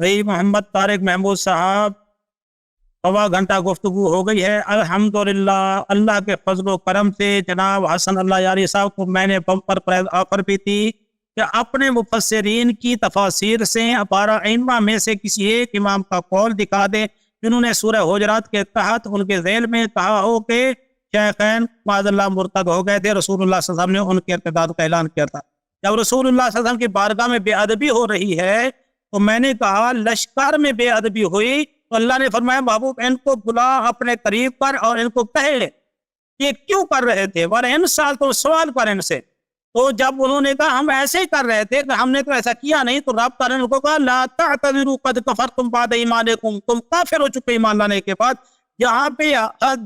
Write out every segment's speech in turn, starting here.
بھائی محمد طارق محمود صاحب، 1.25 گھنٹہ گفتگو ہو گئی ہے۔ الحمدللہ اللہ کے فضل و کرم سے جناب حسن اللہ یاری صاحب کو میں نے بمپر پرائز آفر بھی تھی کہ اپنے مفسرین کی تفاسیر سے 12 ائمہ میں سے کسی ایک امام کا قول دکھا دیں جنہوں نے سورہ حجرات کے تحت ان کے ذیل میں کہا ہو کہ شیخین معاذ اللہ مرتد ہو گئے تھے، رسول اللہ صلی اللہ علیہ وسلم نے ان کے ارتداد کا اعلان کیا تھا۔ جب رسول اللہ صلی اللہ علیہ وسلم کی بارگاہ میں بے ادبی ہو رہی ہے تو میں نے کہا لشکر میں بے ادبی ہوئی تو اللہ نے فرمایا محبوب ان کو بلا اپنے قریب پر اور ان کو کہے یہ کیوں کر رہے تھے، ورنہ ان سال تو سوال کر ان سے۔ تو جب انہوں نے کہا ہم ایسے ہی کر رہے تھے کہ ہم نے تو ایسا کیا نہیں، تو رب تعالیٰ نے ان کو کہا لا تعتذروا قد کفرتم بعد ایمانکم، تم کافر ہو چکے ایمان لانے کے بعد۔ یہاں پہ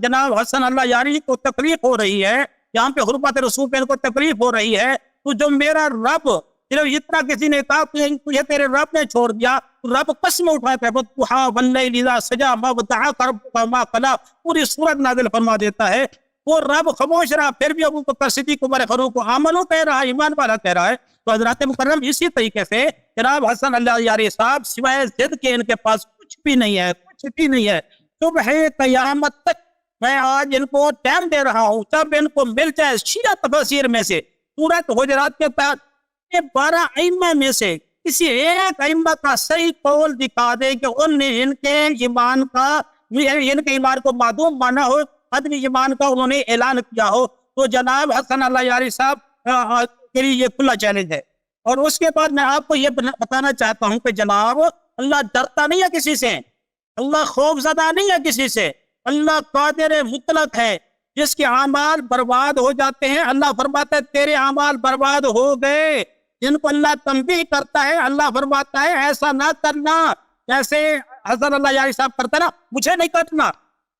جناب حسن اللہ یاری کو تکلیف ہو رہی ہے، یہاں پہ حرمت رسول پہ ان کو تکلیف ہو رہی ہے، تو جو میرا رب صرف اتنا کسی نے کہا کہ تجھے تیرے رب نے چھوڑ دیا، تو رب قسم اٹھاتا ہے وَالضُّحَىٰ وَاللَّيْلِ إِذَا سَجَىٰ مَا وَدَّعَكَ رَبُّكَ وَمَا قَلَىٰ، پوری سورت نازل فرما دیتا ہے۔ وہ رب خاموش رہا، پھر بھی ابو بکر صدیق عمر فاروق کو آمنو کہہ رہا ہے، ایمان والا کہہ رہا ہے۔ تو حضرات مکرم اسی طریقے سے جناب حسن اللہ یاری صاحب سوائے ضد کے ان کے پاس کچھ بھی نہیں ہے، کچھ بھی نہیں ہے۔ صبح قیامت تک میں آج ان کو ٹائم دے رہا ہوں، جب ان کو مل جائے شیعہ تفاسیر میں سے سورت حجرات کے تحت 12 ائمہ میں سے کسی ایک ائمہ کا صحیح قول دکھا دے کہ ان نے ان کے ایمان کو معدوم مانا ہو، عدم ایمان کا انہوں نے اعلان کیا ہو، تو جناب حسن اللہ یاری صاحب کے لیے یہ کھلا چیلنج ہے۔ اور اس کے بعد میں آپ کو یہ بتانا چاہتا ہوں کہ جناب اللہ ڈرتا نہیں ہے کسی سے، اللہ خوف زدہ نہیں ہے کسی سے، اللہ قادر مطلق ہے۔ جس کے اعمال برباد ہو جاتے ہیں اللہ فرماتا ہے تیرے اعمال برباد ہو گئے۔ جن کو اللہ تنبیہ کرتا ہے اللہ فرماتا ہے ایسا نہ کرنا، جیسے حسن اللہ یاری صاحب کرتا نا، مجھے نہیں کاٹنا،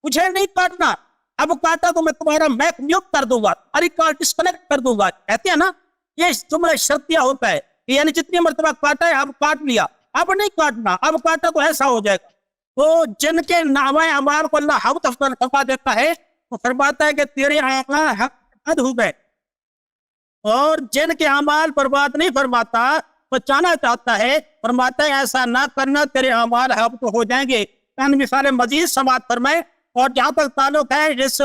مجھے نہیں کاٹنا، اب کاٹا تو میں تمہارا میک میوٹ کر دوں گا، ہر کال ڈسکنیکٹ کر دوں گا، کہتے ہیں نا یہ جملہ شرطیہ ہوتا ہے، یعنی جتنی مرتبہ کاٹا ہے اب کاٹ لیا، اب نہیں کاٹنا، اب کاٹا تو ایسا ہو جائے گا۔ تو جن کے نامہ اعمال کو اللہ حق فرما دیتا ہے وہ فرماتا ہے کہ تیرے اعمال حد ہو گئے، اور جن کے اعمال برباد نہیں فرماتا بچانا چاہتا ہے، فرماتا ہے ایسا نہ کرنا تیرے اعمال حق ہو جائیں گے۔ چند مثالیں مزید سماعت فرمائیں۔ اور جہاں تک تعلق ہے اس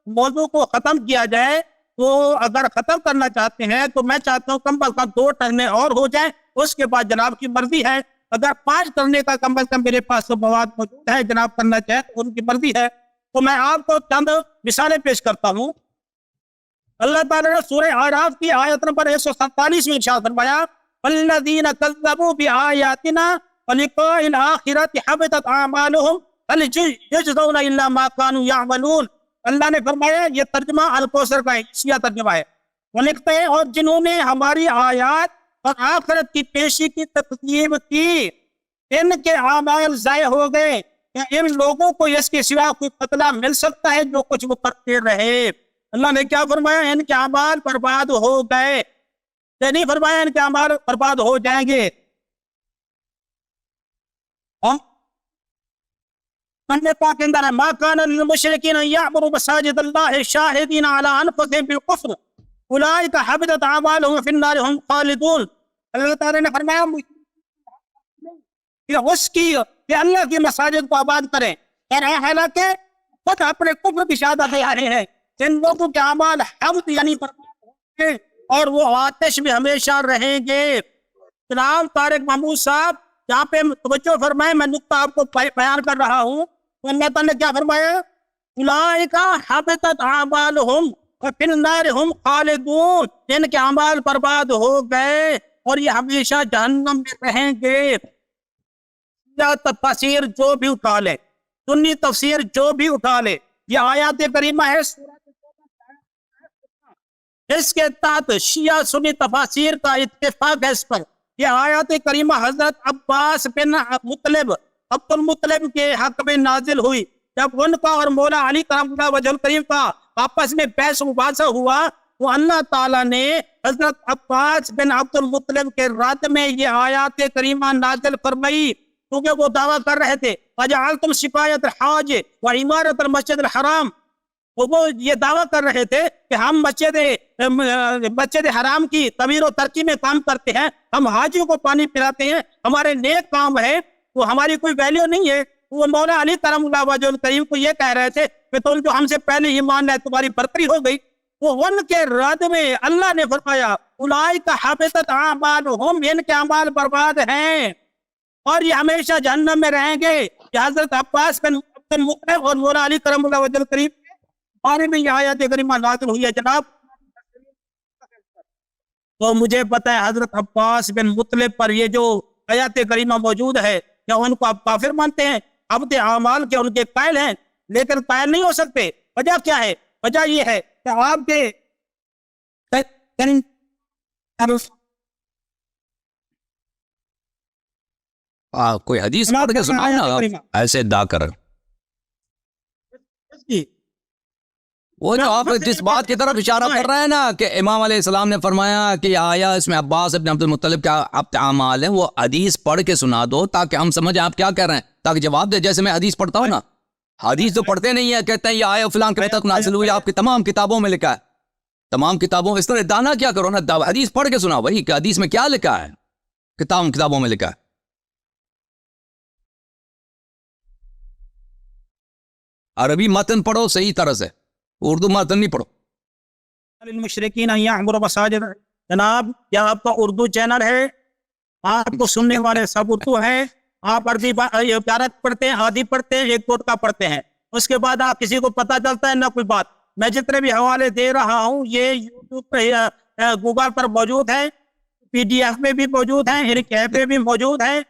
موضوع کو ختم کیا جائے، تو اگر ختم کرنا چاہتے ہیں تو میں چاہتا ہوں کم از کم 2 ٹرمیں اور ہو جائیں، اس کے بعد جناب کی مرضی ہے، اگر 5 کرنے کا کم از کم میرے پاس مواد موجود ہے، جناب کرنا چاہے تو ان کی مرضی ہے۔ تو میں آپ کو چند مثالیں پیش کرتا ہوں۔ اللہ تعالیٰ نے سورہ اعراف کی آیت نمبر 147 میں ارشاد فرمایا والذین کذبوا بآیاتنا ولقاء الآخرۃ حبطت اعمالهم هل یجزون الا ما كانوا یعملون۔ اللہ نے فرمایا، یہ ترجمہ الکوثر کا شیعہ ترجمہ ہے، وہ لکھتے ہیں اور جنہوں نے ہماری آیات اور آخرت کی پیشی کی تکذیب کی ان کے اعمال ضائع ہو گئے۔ ان لوگوں کو اس کے سوا کوئی بدلہ مل سکتا ہے جو کچھ وہ کرتے رہے؟ اللہ نے کیا فرمایا؟ ان کے اعمال برباد ہو گئے، نہیں فرمایا ان کے اعمال برباد ہو جائیں گے۔ پاک اندر ہے ما کان للمشرکین ان یعمروا مساجد اللہ شاہدین علی انفسہم بالکفر اولئک حبطت اعمالهم فی النار هم خالدون۔ اللہ تعالی نے فرمایا کہ اس کی کہ اللہ کی مساجد کو آباد کریں، حالانکہ خود اپنے کفر کی شہادت دے رہے ہیں۔ جن لوگوں کے اعمال حبط یعنی برباد ہوں گے اور وہ آتش میں ہمیشہ رہیں گے۔ جناب طارق محمود صاحب جہاں پہ توجہ فرمائے، میں نقطہ آپ کو بیان کر رہا ہوں، تو اللہ تعالیٰ نے کیا فرمایا؟ اولئک حبطت اعمالهم وفی النار هم خالدون، جن کے اعمال برباد ہو گئے اور یہ ہمیشہ جہنم میں رہیں گے۔ تفسیر جو بھی اٹھا لے، سنی تفسیر جو بھی اٹھا لے، یہ آیات کریمہ ہے، اس کے تحت شیعہ سنی تفاسیر کا اتفاق ہے اس پر۔ یہ آیات کریمہ حضرت عباس بن مطلب عبد المطلب کے حق میں نازل ہوئی، جب ان کا اور مولا علی کرم اللہ وجہ الکریم کا آپس میں بحث مباحثہ ہوا، تو اللہ تعالیٰ نے حضرت عباس بن عبد المطلب کے رد میں یہ آیات کریمہ نازل فرمائی، کیونکہ وہ دعویٰ کر رہے تھے وَجَعَلْتُمْ سِقَایَةَ الْحَاجِ وَعِمَارَةَ الْمَسْجِدِ الْحَرَامِ، وہ یہ دعویٰ کر رہے تھے کہ ہم مسجد حرام کی تعمیر و ترقی میں کام کرتے ہیں، ہم حاجیوں کو پانی پلاتے ہیں، ہمارے نیک کام ہے۔ وہ ہماری کوئی ویلیو نہیں ہے. وہ مولا علی کرم اللہ وجہ الکریم کو یہ کہہ رہے تھے کہ تم جو ہم سے پہلے ایمان لائے تمہاری برتری ہو گئی. وہ ان کے رد میں اللہ نے فرمایا اولئک حبطت اعمالہم، ان کے اعمال برباد ہیں اور یہ ہمیشہ جہنم میں رہیں گے. یہ حضرت عباس بن مطلب اور مولا علی کرم اللہ وجہ الکریم کے بارے میں یہ آیت کریمہ نازل ہوئی ہے جناب. تو مجھے پتہ ہے حضرت عباس بن مطلب پر یہ جو آیت کریمہ موجود ہے کیا ان کو آپ کافر مانتے ہیں؟ عبد اعمال کے ان کے قائل ہیں لیکن قائل نہیں ہو سکتے. وجہ کیا ہے؟ وجہ یہ ہے کہ آپ کے کوئی حدیث پڑھ کے سناؤ نا ایسے ادعا کر. وہ جو آپ جس بات کی طرف اشارہ کر رہے ہیں نا کہ امام علیہ السلام نے فرمایا کہ آیا اس میں عباس ابن عبد المطلب کیا عبد اعمال ہیں، وہ حدیث پڑھ کے سنا دو تاکہ ہم سمجھیں آپ کیا کہہ رہے ہیں، تاکہ جواب دے. جیسے میں حدیث پڑھتا ہوں نا، حدیث تو پڑھتے نہیں ہے، کہتے ہیں یہ آیا فلان کے تک نازل ہوئی، آپ کی تمام کتابوں میں لکھا ہے، تمام کتابوں. اس طرح دانا کیا کرو نا، حدیث پڑھ کے سنا بھائی کہ حدیث میں کیا لکھا ہے، کتابوں میں لکھا ہے. عربی متن پڑھو صحیح طرح سے، اردو متن نہیں پڑھو. المشرکین ان یعمروا مساجد. جناب یہ آپ کا اردو چینل ہے، آپ کو سننے والے سب اردو ہیں. آپ عربی عبارت پڑھتے ہیں، آدھی پڑھتے ہیں، ایک ٹوٹکا پڑھتے ہیں، اس کے بعد آپ کسی کو پتہ چلتا ہے نہ کوئی بات. میں جتنے بھی حوالے دے رہا ہوں یہ یوٹیوب پہ گوگل پر موجود ہے، پی ڈی ایف میں بھی موجود ہیں، ایپ میں بھی موجود ہیں.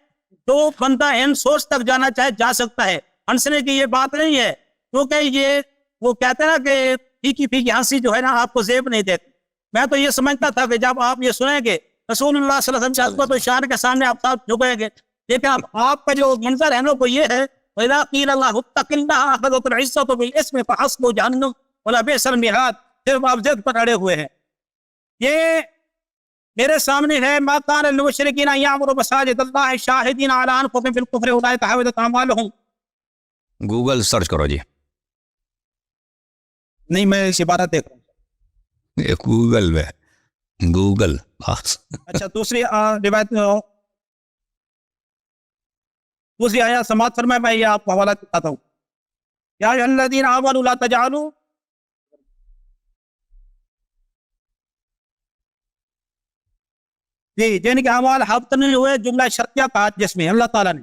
جو بندہ ان سورس تک جانا چاہے جا سکتا ہے. ہنسنے کی یہ بات نہیں ہے، کیونکہ یہ وہ کہتے ہیں نا کہ پھیکی پھیکی ہنسی جو ہے نا آپ کو زیب نہیں دیتی. میں تو یہ سمجھتا تھا کہ جب آپ یہ سنیں گے رسول اللہ صلی اللہ علیہ وسلم کو تو شان کے سامنے آپ صاحب جھکیں گے، لیکن آپ کا جو منظر ہے نا وہ یہ ہے وَإِذَا قِيلَ اللَّهُ اتَّقِ اللَّهَ أَخَذَتْ الْعِزَّةُ بِالْإِثْمِ فَحَسْبُهُ جَهَنَّمُ وَلَبِئْسَ الْمِهَادُ. صرف آپ ضد پر اڑے ہوئے ہیں. یہ میرے سامنے ہے مَا كَانَ لِلْمُشْرِكِينَ أَن يَعْمُرُوا مَسَاجِدَ اللَّهِ شَاهِدِينَ عَلَىٰ أَنفُسِهِمْ بِالْكُفْرِ أُولَٰئِكَ حَبِطَتْ أَعْمَالُهُمْ. گوگل سرچ کرو جی. نہیں میں اس عبارت دیکھ رہا ہوں گوگل میں گوگل. اچھا دوسری روایت دوسری آیات سماعت فرمائے. میں یہ آپ کو حوالہ دکھاتا ہوں. یا ایھا الذین آمنوا لا تجعلوا جی جن کے اعمال حبط نہیں ہوئے، جملہ شرطیہ کہا جس میں اللہ تعالیٰ نے.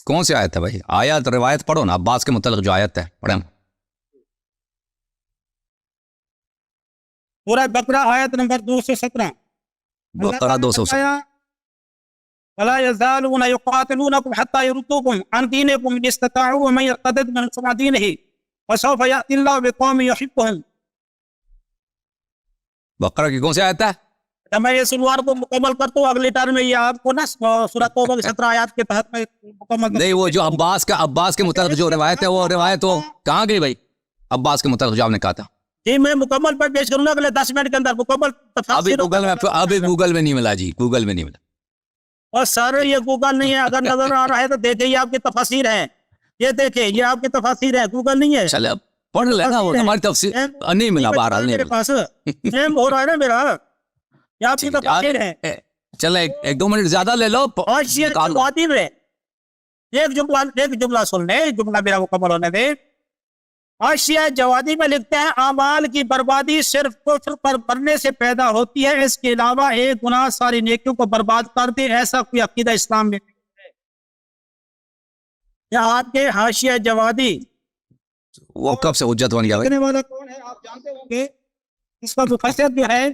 کون سی آیت ہے بھائی؟ آیت روایت پڑھو نا، عباس کے متعلق جو آیت ہے پڑھیں. سورہ بقرہ آیت نمبر 217. بقرہ 217. ولا يزالون يقاتلونكم حتى يردوكم عن دينكم إن استطاعوا ومن يرتد منكم عن دينه فسوف يأتي الله بقوم يحبهم. بقرہ کی کون سی آیت ہے؟ میں یہ سلوار کو مکمل کرتا ہوں، اگلی ٹرم میں یہ آپ کو نا سورہ توبہ کی 17 آیات کے تحت میں مکمل. نہیں وہ جو عباس کے متعلق جو روایت ہے وہ روایت وہ کہاں گئی بھائی؟ عباس کے متعلق جو آپ نے کہا تھا. جی میں مکمل پر پیش کروں گا اگلے 10 منٹ کے اندر مکمل. ابھی گوگل میں نہیں ملا جی، گوگل میں نہیں ملا. اور سر یہ گوگل نہیں ہے، اگر نظر آ رہا ہے تو دیکھیں یہ آپ کی تفاسیر ہیں، یہ دیکھیں یہ آپ کی تفاسیر ہے، گوگل نہیں ہے. چلے اب پڑھ لینا، وہ ہماری تفسیر نہیں ملا، بہرحال نہیں میرے پاس نیم ہو رہا ہے نا میرا، یہ آپ کی تفاسیر ہے. چلے ایک دو منٹ زیادہ لے لو. ایک جملہ سن لیں، جملہ میرا مکمل ہونے دے. حاشیہ جوادی میں لکھتے ہیں اعمال کی بربادی صرف کفر پر مرنے سے پیدا ہوتی ہے، اس کے علاوہ ایک گناہ ساری نیکیوں کو برباد کر دے، ایسا کوئی عقیدہ اسلام میں نہیں ہے. کیا آپ کے حاشیہ جوادی وہ کب سے حجت بن گیا بھائی؟ والا کون ہے آپ جانتے ہوں گے، اس کا مفسر بھی ہے.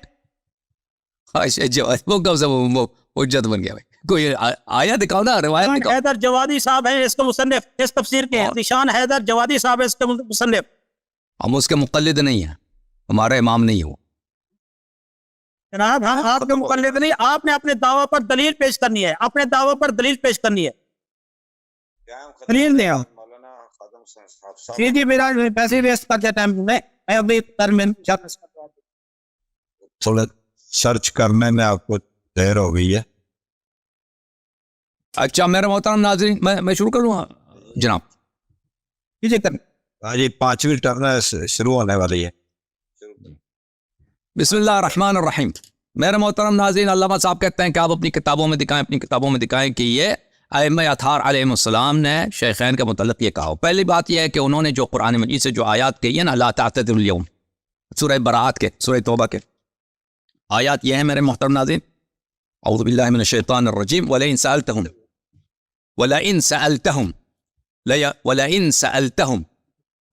حاشیہ جوادی وہ کب سے حجت بن گیا بھائی؟ کوئی آیا دکھاؤ نا، روایت دکھاؤ. حیدر جوادی صاحب ہیں اس کے مصنف، اس تفسیر کے ہیں. نشان حیدر جوادی صاحب ہے اس کے مصنف. ہم اس کے مقلد نہیں ہیں، ہمارا امام نہیں ہو جناب. ہم آپ کے مقلد نہیں، آپ نے اپنے دعویٰ پر دلیل پیش کرنی ہے، اپنے دعویٰ پر دلیل پیش کرنی ہے. دلیل دیں آپ. جی میرا پیسے ویسٹ کر دیا ٹائم میں ابھی تھوڑا سرچ کرنے میں آپ کو دیر ہو گئی ہے. اچھا میرے محترم ناظرین میں شروع کروں جناب. جی 5ویں ٹرم شروع ہونے والی ہے. بسم اللہ الرحمن الرحیم. میرے محترم ناظرین، علامہ صاحب کہتے ہیں کہ آپ اپنی کتابوں میں دکھائیں کہ یہ ائمہ اطہار علیہ السلام نے شیخین کے متعلق یہ کہا. پہلی بات یہ ہے کہ انہوں نے جو قرآن مجید سے جو آیات کہی ہے نا، لا تعتذروا اليوم، سورہ براءت کے، سورہ توبہ کے آیات یہ ہیں میرے محترم ناظرین. اعوذ باللہ من الشیطان الرجیم. ولئن سألتهم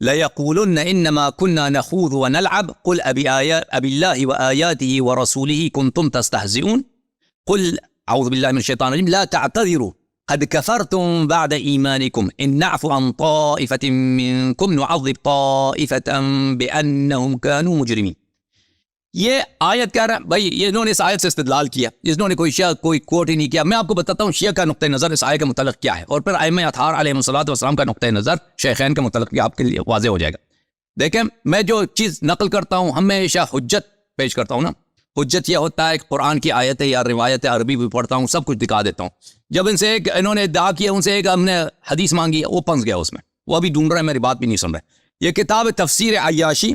ليقولن انما كنا نخوض ونلعب قل ابي الله واياته ورسوله كنتم تستهزئون قل اعوذ بالله من الشيطان الرجيم لا تعتذروا قد كفرتم بعد ايمانكم ان نعفو عن طائفة منكم نعذب طائفة بانهم كانوا مجرمين. یہ آیت کہہ رہا ہے بھائی، یہ انہوں نے اس آیت سے استدلال کیا، انہوں نے کوئی کوٹ ہی نہیں کیا. میں آپ کو بتاتا ہوں شیعہ کا نقطہ نظر اس آیت کے متعلق کیا ہے، اور پھر ائمہ اطہار علیہ السلام کا نقطہ نظر شیخین کے متعلق بھی آپ کے لیے واضح ہو جائے گا. دیکھیں، میں جو چیز نقل کرتا ہوں ہمیشہ حجت پیش کرتا ہوں نا. حجت یہ ہوتا ہے کہ قرآن کی آیت یا روایت عربی بھی پڑھتا ہوں، سب کچھ دکھا دیتا ہوں. جب ان سے ایک انہوں نے ادعا کیا، ان سے ایک ہم نے حدیث مانگی، وہ پھنس گیا اس میں، وہ ابھی ڈھونڈ رہے ہیں، میری بات بھی نہیں سن رہے. یہ کتاب تفسیر عیاشی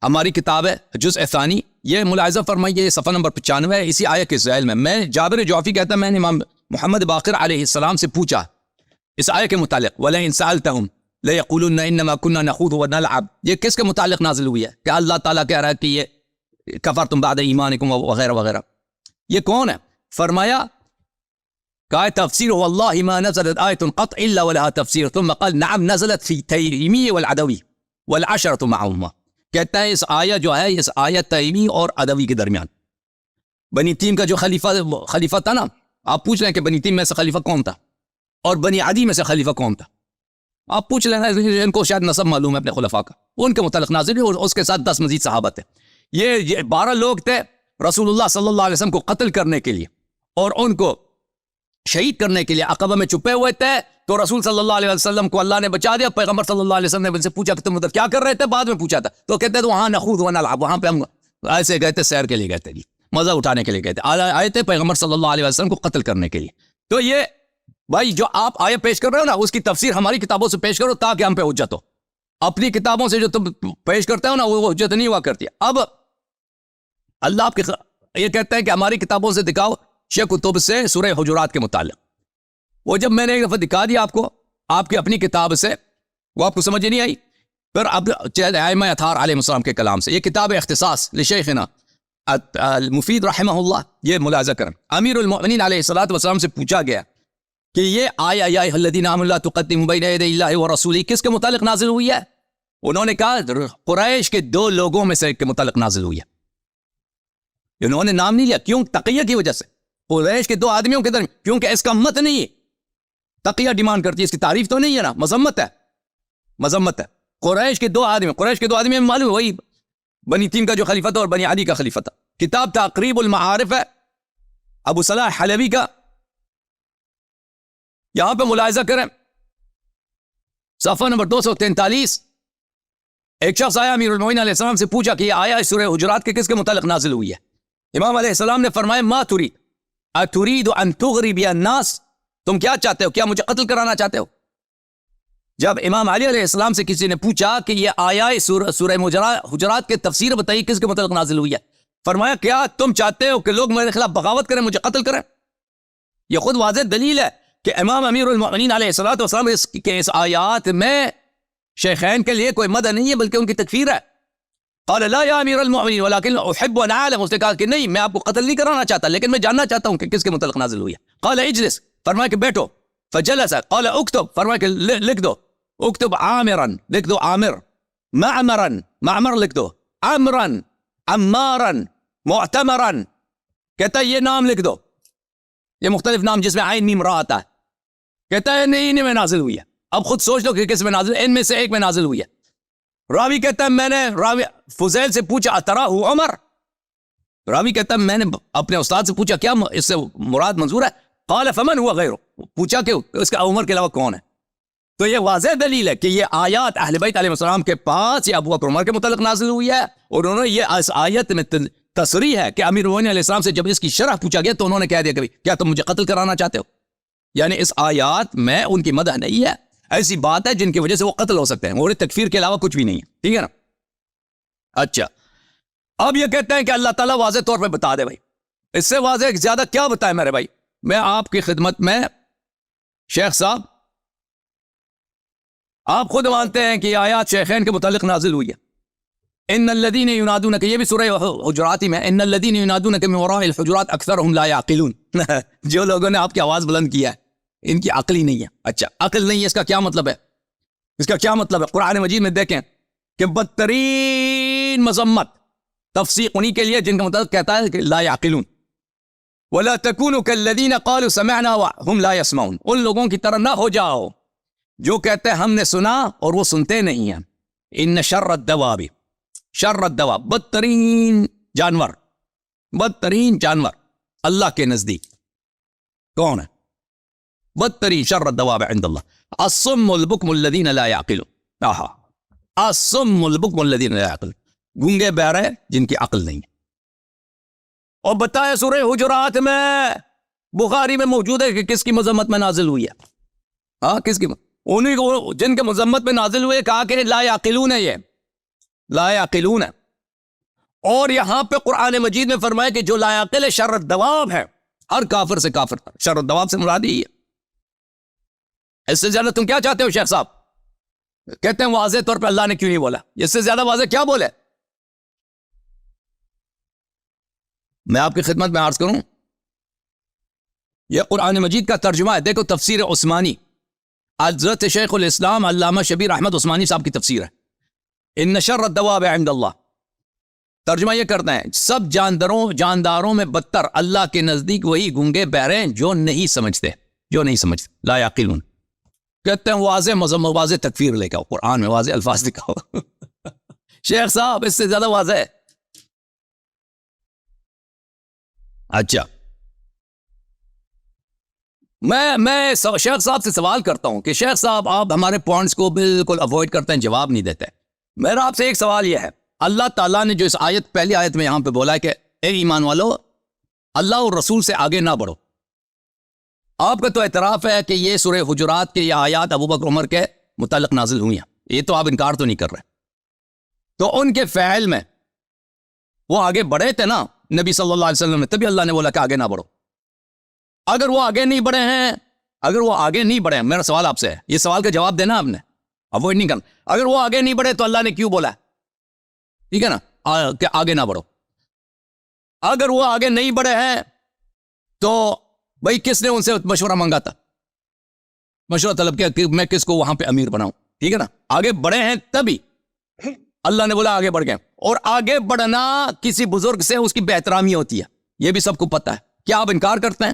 ہماری کتاب ہے، جزء ثانی. یہ ملاحظہ فرمائیے، صفحہ نمبر 95 ہے، اسی آیت کے ذیل میں جابر جعفی کہتا ہے میں نے امام محمد باقر علیہ السلام سے پوچھا اس آیت کے متعلق، وَلَئِن سَأَلْتَهُمْ لَيَقُولُنَّ إِنَّمَا كُنَّا نَخُوضُ وَنَلْعَبُ. یہ کس کے متعلق نازل ہوئی ہے کہ اللہ تعالیٰ کہہ رہا ہے کہ یہ کفرتم بعد ایمانکم وغیرہ وغیرہ. یہ کون ہے؟ فرمایا کہ تفسیر واللہ ما نزلت آیت قط الا ولها تفسیر ثم قال نعم نزلت فی تیمی والعدوی والعشرۃ معهما. کہتا ہے اس آیت جو ہے، اس آیت تیمی اور عدوی کے درمیان، بنی تیم کا جو خلیفہ تھا نا، آپ پوچھ لیں کہ بنی تیم میں سے خلیفہ کون تھا اور بنی عدی میں سے خلیفہ کون تھا، آپ پوچھ لینا، ان کو شاید نسب معلوم ہے اپنے خلفاء کا، ان کے متعلق نازل ہوئی، اور اس کے ساتھ 10 مزید صحابہ تھے. یہ 12 لوگ تھے رسول اللہ صلی اللہ علیہ وسلم کو قتل کرنے کے لیے اور ان کو شہید کرنے کے لیے عقبہ میں چھپے ہوئے تھے. تو رسول صلی اللہ علیہ وسلم کو اللہ نے بچا دیا. پیغمبر صلی اللہ علیہ وسلم نے ان سے پوچھا کہ تم ادھر کیا کر رہے تھے، بعد میں پوچھا تھا، تو کہتے ہیں وہاں نخوض ونلعب، وہاں پہ ہم ایسے گئے تھے، سیر کے لیے گئے تھے، جی مزہ اٹھانے کے لیے گئے تھے، آئے تھے پیغمبر صلی اللہ علیہ وسلم کو قتل کرنے کے لیے. تو یہ بھائی جو آپ آیت پیش کر رہے ہو نا، اس کی تفسیر ہماری کتابوں سے پیش کرو تاکہ ہم پہ حجت ہو. اپنی کتابوں سے جو تم پیش کرتے ہو نا، وہ حجت نہیں ہوا کرتی. اب اللہ آپ کے یہ کہتے ہیں کہ ہماری کتابوں سے دکھاؤ شیخ کتب سے سورہ حجرات کے متعلق. وہ جب میں نے ایک دفعہ دکھا دیا آپ کو، آپ کی اپنی کتاب سے، وہ آپ کو سمجھ نہیں آئی. پھر اب ائمہ اطہار علیہ السلام کے کلام سے، یہ کتاب اختصاص لشیخنا المفید رحمہ اللہ. یہ ملاحظہ کریں، امیر المؤمنین علیہ الصلوۃ والسلام سے پوچھا گیا کہ یہ آیا یا ایھا الذین آمنوا لا تقدموا بین یدی اللہ ورسولہ کس کے متعلق نازل ہوئی ہے؟ انہوں نے کہا قریش کے 2 لوگوں میں سے ایک کے متعلق نازل ہوئی ہے. انہوں نے نام نہیں لیا، کیوں؟ تقیہ کی وجہ سے. قریش کے 2 آدمیوں کے درمیان، کیونکہ اس کا مت نہیں ہے، تقیہ ڈیمانڈ کرتی ہے، اس کی تعریف تو نہیں ہے نا، مذمت ہے، مذمت ہے. قریش کے 2 آدمی معلوم وہی بنی تیم کا جو خلیفہ تھا اور بنی عدی کا خلیفہ تھا. کتاب تقریب المعارف ہے ابو صلاح حلبی کا، یہاں پہ ملاحظہ کریں صفحہ نمبر 243. ایک شخص آیا امیر المومنین علیہ السلام سے پوچھا کہ یہ آیا سورہ حجرات کے کس کے متعلق نازل ہوئی ہے؟ امام علیہ السلام نے فرمایا ما ترید اترید ان تغری بی الناس، تم کیا چاہتے ہو، کیا مجھے قتل کرانا چاہتے ہو؟ جب امام علی علیہ السلام سے کسی نے پوچھا کہ یہ آیا سورہ حجرات کے تفسیر بتائیے کس کے متعلق نازل ہوئی ہے، فرمایا کیا تم چاہتے ہو کہ لوگ میرے خلاف بغاوت کریں، مجھے قتل کریں؟ یہ خود واضح دلیل ہے کہ امام امیر المؤمنین علیہ السلام اس آیات میں شیخین کے لیے کوئی مدح نہیں ہے بلکہ ان کی تکفیر ہے. قال لا یا امیر المؤمنین ولکن احب ان اعلم، اس نے کہا کہ نہیں میں آپ کو قتل نہیں کرانا چاہتا لیکن میں جاننا چاہتا ہوں کہ کس کے متعلق نازل ہوئی ہے. قال اجلس، فرمایا کہ بیٹھو. فجلس. قال اکتب، فرمایا کہ لکھ دو. اکتب عامرا، لکھ دو عامر. معمرا، معمر لکھ دو. عمرا، عمارا، معتمرا، کہتا ہے یہ نام لکھ دو، یہ مختلف نام جس میں عین میم را آتا ہے. کہتا ہے نہیں میں نازل ہوئی ہے. اب خود سوچ لو کہ کس میں نازل، ان میں سے ایک میں نازل ہوئی ہے. راوی کہتا ہے میں نے راوی فضیل سے پوچھا اتراہ عمر، راوی کہتا ہے میں نے اپنے استاد سے پوچھا کیا اس سے مراد منظور ہے؟ قال فمن ہوا غیرہ، پوچھا کہ اس کا عمر کے علاوہ کون ہے. تو یہ واضح دلیل ہے کہ یہ آیات اہل بیت علیہ السلام کے پاس یہ ابو بکر عمر کے متعلق نازل ہوئی ہے، اور انہوں نے یہ اس آیت میں تصریح ہے کہ امیر المؤمنین علیہ السلام سے جب اس کی شرح پوچھا گیا تو انہوں نے کہہ دیا کہ کیا تم مجھے قتل کرانا چاہتے ہو؟ یعنی اس آیات میں ان کی مدح نہیں ہے، ایسی بات ہے جن کی وجہ سے وہ قتل ہو سکتے ہیں، اور تکفیر کے علاوہ کچھ بھی نہیں ہے. ٹھیک ہے نا؟ اچھا، اب یہ کہتے ہیں کہ اللہ تعالیٰ واضح طور پہ بتا دے. بھائی اس سے واضح زیادہ کیا بتائے میرے بھائی؟ میں آپ کی خدمت میں شیخ صاحب آپ خود مانتے ہیں کہ یہ آیات شیخین کے متعلق نازل ہوئی ہے. ان الذین ینادونک، یہ بھی سورہ حجرات میں، ان الذین ینادونک من وراء الحجرات اکثرهم لا یعقلون. جو لوگوں نے آپ کی آواز بلند کیا ہے ان کی عقل ہی نہیں ہے. اچھا عقل نہیں ہے، اس کا کیا مطلب ہے؟ اس کا کیا مطلب ہے؟ قرآن مجید میں دیکھیں کہ بدترین مذمت تفسیق انہی کے لیے جن کا مطلب کہتا ہے کہ لا یعقلون. ولا تکونوا کالذین قالوا سمعنا وهم لا يسمعون. ان لوگوں کی طرح نہ ہو جاؤ جو کہتے ہیں ہم نے سنا اور وہ سنتے نہیں ہیں. ان شر الدواب، شر الدواب، بدترین جانور، بدترین جانور اللہ کے نزدیک کون ہے؟ بدترین شر الدواب عند اللہ الصم البکم الذین لا یعقلون. الصم البکم الذین لا یعقلون، گونگے بہرے جن کی عقل نہیں ہے. اور بتایا سورہ حجرات میں بخاری میں موجود ہے کہ کس کی مذمت میں نازل ہوئی ہے. ہاں کس کی؟ انہیں کو جن کے مذمت میں نازل ہوئے، کہا کہ لا یعقلون ہے، یہ لا یعقلون ہے. اور یہاں پہ قرآن مجید میں فرمایا کہ جو لا یعقل شر الدواب ہے، ہر کافر سے کافر تھا. شر الدواب سے مراد ہی ہے. اس سے زیادہ تم کیا چاہتے ہو شیخ صاحب؟ کہتے ہیں واضح طور پہ اللہ نے کیوں نہیں بولا؟ اس سے زیادہ واضح کیا بولے؟ میں آپ کی خدمت میں عرض کروں، یہ قرآن مجید کا ترجمہ ہے. دیکھو تفسیر عثمانی، حضرت شیخ الاسلام علامہ شبیر احمد عثمانی صاحب کی تفسیر ہے. ان شر الدواب عند اللہ، ترجمہ یہ کرتے ہیں سب جانداروں میں بدتر اللہ کے نزدیک وہی گونگے بہرے ہیں جو نہیں سمجھتے، جو نہیں سمجھتے. لا یعقلون. کہتے ہیں واضح تکفیر لے کے آؤ، قرآن میں واضح الفاظ دکھاؤ. شیخ صاحب اس سے زیادہ واضح ہے. اچھا میں شیخ صاحب سے سوال کرتا ہوں کہ شیخ صاحب آپ ہمارے پوائنٹس کو بالکل اوائڈ کرتے ہیں، جواب نہیں دیتے. میرا آپ سے ایک سوال یہ ہے، اللہ تعالیٰ نے جو اس آیت، پہلی آیت میں یہاں پہ بولا ہے کہ اے ایمان والو اللہ اور رسول سے آگے نہ بڑھو. آپ کا تو اعتراف ہے کہ یہ سورہ حجرات کے یہ آیات ابوبکر عمر کے متعلق نازل ہوئی ہیں، یہ تو آپ انکار تو نہیں کر رہے. تو ان کے فعل میں وہ آگے بڑھے تھے نا نبی صلی اللہ علیہ وسلم نے، تبھی اللہ نے بولا کہ آگے نہ بڑھو. اگر وہ آگے نہیں بڑھے ہیں، اگر وہ آگے نہیں بڑھے ہیں، میرا سوال آپ سے ہے، یہ سوال کا جواب دینا آپ نے، اوائڈ نہیں کرنا. اگر وہ آگے نہیں بڑھے تو اللہ نے کیوں بولا؟ ٹھیک ہے نا، کہ آگے نہ بڑھو. اگر وہ آگے نہیں بڑھے ہیں تو بھائی کس نے ان سے مشورہ مانگا تھا؟ مشورہ طلب کیا کہ میں کس کو وہاں پہ امیر بناؤں. ٹھیک ہے نا، آگے بڑھے ہیں تبھی اللہ نے بولا آگے بڑھ گئے. اور آگے بڑھنا کسی بزرگ سے اس کی بے احترامی ہوتی ہے، یہ بھی سب کو پتہ ہے. کیا آپ انکار کرتے ہیں؟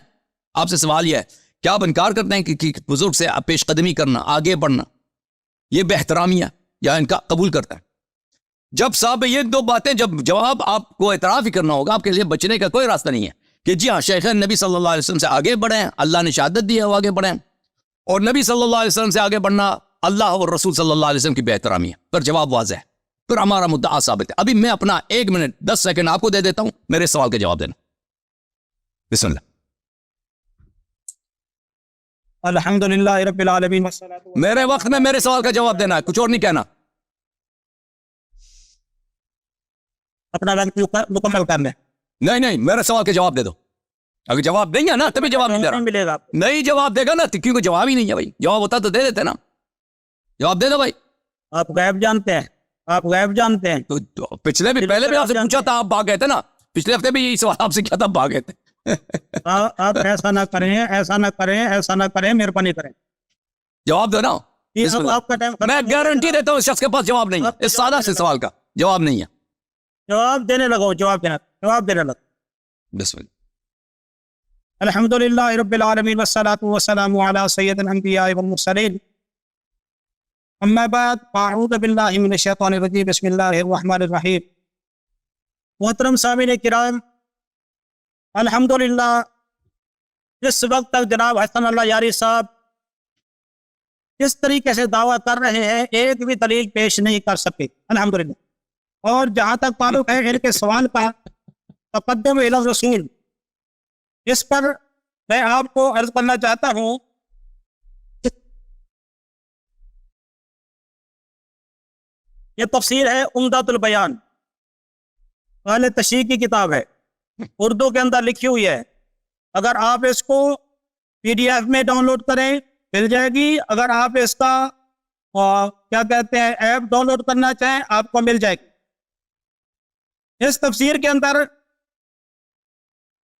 آپ سے سوال یہ ہے، کیا آپ انکار کرتے ہیں کہ بزرگ سے پیش قدمی کرنا، آگے بڑھنا یہ بے احترامی ہے، یا ان کا قبول کرتا ہے؟ جب صاحب یہ دو باتیں، جب جواب آپ کو اعتراف ہی کرنا ہوگا، آپ کے لیے بچنے کا کوئی راستہ نہیں ہے کہ جی ہاں شیخین نبی صلی اللہ علیہ وسلم سے آگے بڑھے ہیں، اللہ نے شہادت دی ہے وہ آگے بڑھے ہیں، اور نبی صلی اللہ علیہ وسلم سے آگے بڑھنا اللہ اور رسول صلی اللہ علیہ وسلم کی بے احترامی ہے. پھر جواب واضح ہے، پھر ہمارا مدعا ثابت ہے. ابھی میں اپنا 1 منٹ 10 سیکنڈ آپ کو دے دیتا ہوں میرے سوال کا جواب دینا. بسم اللہ. الحمدللہ رب العالمین والصلاۃ والسلام. میرے وقت میں میرے سوال کا جواب دینا ہے، کچھ اور نہیں کہنا. اپنا وقت مکمل کرنے. نہیں میرے سوال کا جواب دے دو. اگر جواب نہیں ہے نا تبھی جواب نہیں دے رہا. ملے گا نہیں جواب دے گا نا، کیونکہ جواب ہی نہیں ہے بھائی. جواب ہوتا تو دے دیتے نا. جواب دے دو بھائی. آپ غیب جانتے ہیں، آپ غیب جانتے ہیں. تو پچھلے بھی پہلے بھی آپ سے پوچھا تھا، آپ بھاگ گئے تھے نا. پچھلے ہفتے بھی یہی سوال آپ سے کیا تھا، بھاگ گئے تھے. آپ ایسا نہ کریں، ایسا نہ کریں، ایسا نہ کریں، مہربانی کریں. جواب دو نا. آپ کا ٹائم میں گارنٹی دیتا ہوں اس شخص کے پاس جواب نہیں ہے، اس سادہ سے سوال کا جواب نہیں ہے. جواب دینے لگو، جواب دینے لگو. بسم اللہ. الحمدللہ رب العالمین والصلاۃ والسلام علی سید الانبیاء والمرسلین. اما بعد، اعوذ باللہ من الشیطان الرجیم، بسم اللہ الرحمن الرحیم. محترم سامعین کرام، الحمدللہ جس وقت تک جناب حسن اللہ یاری صاحب جس طریقے سے دعویٰ کر رہے ہیں ایک بھی دلیل پیش نہیں کر سکے الحمدللہ. اور جہاں تک تعلق ہے ان کے سوال کا تقدم الی الرسول، اس پر میں آپ کو عرض کرنا چاہتا ہوں. یہ تفسیر ہے عمدۃ البیان، اہل تشریح کی کتاب ہے، اردو کے اندر لکھی ہوئی ہے. اگر آپ اس کو PDF میں ڈاؤن لوڈ کریں، مل جائے گی. اگر آپ اس کا کیا کہتے ہیں ایپ ڈاؤن لوڈ کرنا چاہیں آپ کو مل جائے گی. اس تفسیر کے اندر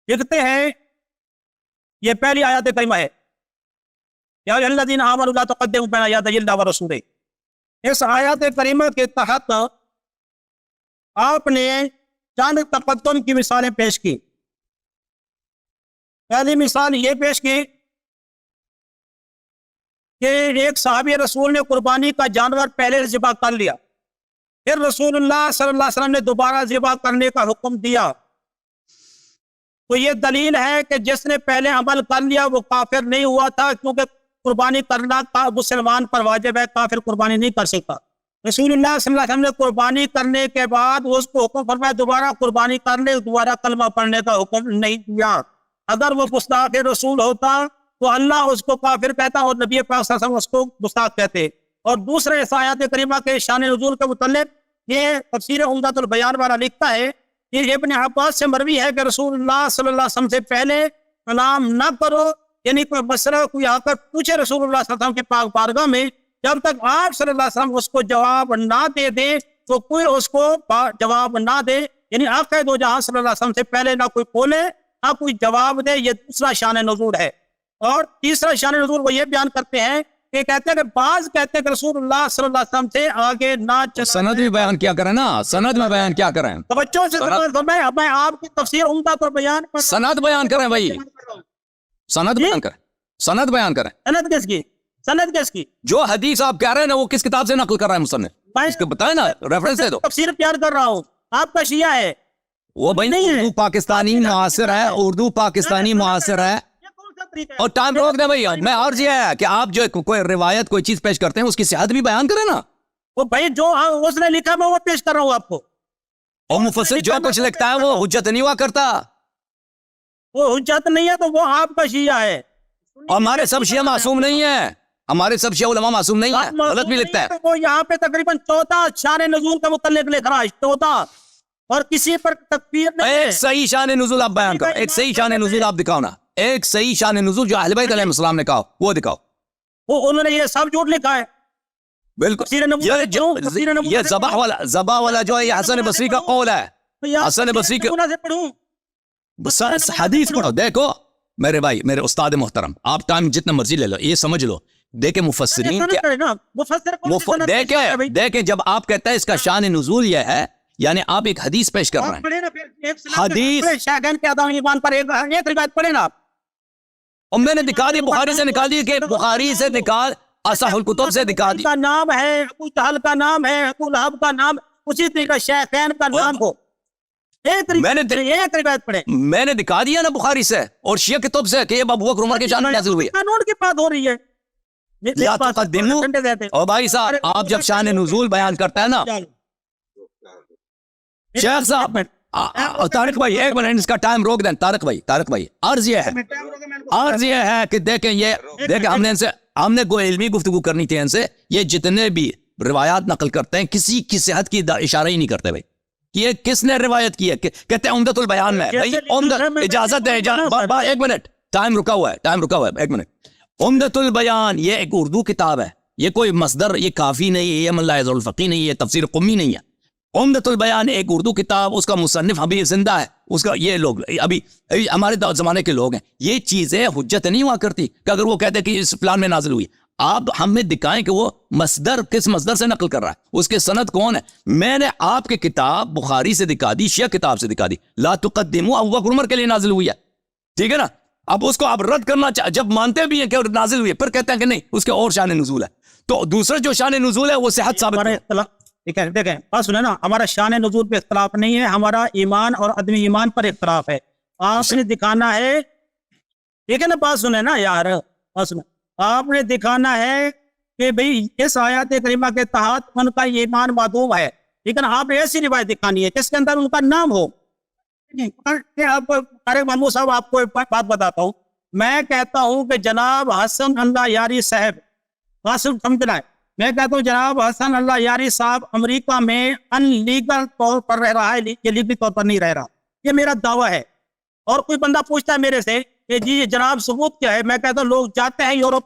لکھتے ہیں یہ پہلی آیات کریمہ ہے یا ایھا الذین آمنوا لا تقدموا بین یدی اللہ ورسولہ. اس آیات کریمہ کے تحت آپ نے چند تقدم کی مثالیں پیش کی. پہلی مثال یہ پیش کی کہ ایک صحابی رسول نے قربانی کا جانور پہلے ذبح کر لیا, پھر رسول اللہ صلی اللہ علیہ وسلم نے دوبارہ ذبح کرنے کا حکم دیا. تو یہ دلیل ہے کہ جس نے پہلے عمل کر لیا وہ کافر نہیں ہوا تھا, کیونکہ قربانی کرنا مسلمان پر واجب ہے, کافر قربانی نہیں کر سکتا. رسول اللہ صلی اللہ علیہ وسلم نے قربانی کرنے کے بعد اس کو حکم فرمایا دوبارہ قربانی کرنے, دوبارہ کلمہ پڑھنے کا حکم نہیں دیا. اگر وہ گستاخ رسول ہوتا تو اللہ اس کو کافر کہتا اور نبی پاک صلی اللہ علیہ وسلم اس کو گستاخ کہتے. اور دوسرے اس آیات کریمہ کے شان نزول کے متعلق یہ تفسیر عمدۃ البیان والا لکھتا ہے کہ ابن عباس سے مروی ہے کہ رسول اللہ صلی اللہ علیہ وسلم سے پہلے کلام نہ کرو, یعنی کوئی مسئلہ کوئی آ کر پوچھے رسول اللہ صلی اللہ علیہ وسلم کے پاک بارگاہ میں, جب تک آپ صلی اللہ علیہ وسلم اس کو جواب نہ دے دے تو کوئی اس کو جواب نہ دے. یعنی آقا دو جہاں صلی اللہ علیہ وسلم سے پہلے نہ کوئی بولے نہ کوئی جواب دے. یہ دوسرا شان نزول ہے. اور تیسرا شان نزول وہ یہ بیان کرتے ہیں کہ کہتے ہیں کہ بعض کہتے ہیں کہ رسول اللہ صلی اللہ علیہ وسلم سے آگے نہ چلا. سند بھی بیان کیا کریں نا, سند میں بیان کیا کریں, توجہ سے میں آپ کی تفسیر عمدۃ البیان پر سند بیان کریں بھائی, سند بیان کریں, سند بیان کریں. سند کس کی, سند کس کی؟ جو حدیث آپ کہہ رہے ہیں نا وہ کس کتاب سے نقل کر رہا ہے مصنف, میں اس کو بتائیں نا, ریفرنس دے دو. تفسیر پیار کر رہا ہوں, آپ کا شیعہ ہے وہ بھائی نہیں ہے. اردو پاکستانی معاصر ہے, اردو پاکستانی معاصر ہے. یہ کون سا طریقہ ہے؟ اور ٹائم روک دیں بھائی, میں عرض یہ ہے کہ آپ جو کوئی روایت کوئی چیز پیش کرتے ہیں اس کی صحت بھی بیان کریں نا. وہ بھائی جو اس نے لکھا میں وہ پیش کر رہا ہوں آپ کو. اور مفسر جو کچھ لکھتا ہے وہ حجت نہیں ہوا کرتا. وہ حجت نہیں ہے تو وہ آپ کا شیعہ ہے. اور ہمارے سب شیعہ معصوم نہیں ہیں, ہمارے سب شیعہ علماء معصوم نہیں ہیں, غلط بھی لکھتا ہے. وہ یہاں پہ تقریباً 14 شان نزول کے متعلق لکھ رہا ہے, 14, اور کسی پر تکفیر نہیں ہے. ایک صحیح شان نزول آپ بیان کرو, ایک صحیح شان نزول آپ دکھاؤ نا, ایک صحیح شان نزول جو اہل بیت علیہ السلام نے کہا وہ دکھاؤ. وہ انہوں نے یہ سب جھوٹ لکھا ہے. بالکل یہ ذبح والا جو ہے یہ حسن بصری کا قول ہے. حسن بصری کے حدیث پڑھو, دیکھو میرے بھائی میرے استاد محترم, آپ ٹائم جتنا مرضی لے لو, یہ سمجھ لو دیکھیں مفسرین دیکھیں جب آپ کہتے ہیں اس کا شان نزول یہ ہے, یعنی آپ ایک حدیث پیش کر رہے ہیں. حدیث شاگرد کے عدم ایمان پر ایک روایت پڑھیں نا آپ. اور میں نے دکھا دی, بخاری سے نکال دی, کہ بخاری سے نکال, اصح الکتب سے دکھا دی. کا نام ہے ابو جہل کا نام ہے, ابو لہب کا نام, اسی طریقہ شیخین کا نام ہو, ایک روایت پڑھیں. میں نے دکھا دیا نا بخاری سے اور شیعہ کتب سے کہ یہ ابو بکر عمر کے شان میں نازل ہوئی ہے. قانون کی بات ہو رہی ہے. یا تقدمو, اور بھائی صاحب آپ جب شان نزول بیان کرتا ہے نا شیخ صاحب, طارق بھائی ایک منٹ اس کا ٹائم روک دیں. طارق بھائی عرض یہ ہے کہ دیکھیں ہم نے کوئی علمی گفتگو کرنی تھی ان سے. یہ جتنے بھی روایات نقل کرتے ہیں کسی کی صحت کی اشارہ ہی نہیں کرتے بھائی. یہ کس نے روایت کی ہے, کہتے ہیں عمدۃ البیان میں. بھائی اجازت ہے, ایک منٹ, ٹائم رکا ہوا ہے, ایک منٹ. عمدۃ البیان یہ ایک اردو کتاب ہے, یہ کوئی مصدر, یہ کافی نہیں ہے, یہ ملاحظ الفقی نہیں ہے, تفسیر قمی نہیں ہے. عمدۃ البیان ایک اردو کتاب, اس کا مصنف ابھی زندہ ہے, اس کا یہ لوگ ابھی ہمارے زمانے کے لوگ ہیں. یہ چیزیں حجت نہیں ہوا کرتی کہ اگر وہ کہتے کہ اس پلان میں نازل ہوئی, آپ ہمیں دکھائیں کہ وہ مصدر کس مصدر سے نقل کر رہا ہے, اس کے سند کون ہے. میں نے آپ کی کتاب بخاری سے دکھا دی, شیعہ کتاب سے دکھا دی, لا تقدموا ابو بکر عمر کے لیے نازل ہوئی ہے, ٹھیک ہے نا. اب اس کو آپ رد کرنا جب مانتے بھی ہیں کہ نازل ہوئی ہے, پھر کہتے ہیں کہ نہیں اس کے اور شان نزول ہے. تو دوسرا جو شان نزول ہے وہ صحت ثابت ہے. دیکھیں بات سنیں نا, ہمارا شان نزول پہ اختلاف نہیں ہے, ہمارا ایمان اور عدم ایمان پر اختلاف ہے. آپ نے دکھانا ہے, ٹھیک ہے نا, بات سنیں نا یار, بات سنیں. آپ نے دکھانا ہے کہ بھئی اس آیات کریمہ کے تحت ان کا ایمان معدوم ہے, ٹھیک ہے نا. آپ ایسی روایت دکھانی ہے جس کے اندر ان کا نام ہو. محمود صاحب آپ کو ایک بات بتاتا ہوں, میں کہتا ہوں کہ جناب حسن اللہ یاری صاحب, حاصل سمجھنا ہے, میں کہتا ہوں جناب حسن اللہ یاری صاحب امریکہ میں ان لیگل طور پر رہ رہا ہے, یہ لیگل طور پر نہیں رہ رہا, یہ میرا دعویٰ ہے. اور کوئی بندہ پوچھتا ہے میرے سے کہ جی جناب ثبوت کیا ہے, میں کہتا ہوں لوگ جاتے ہیں یورپ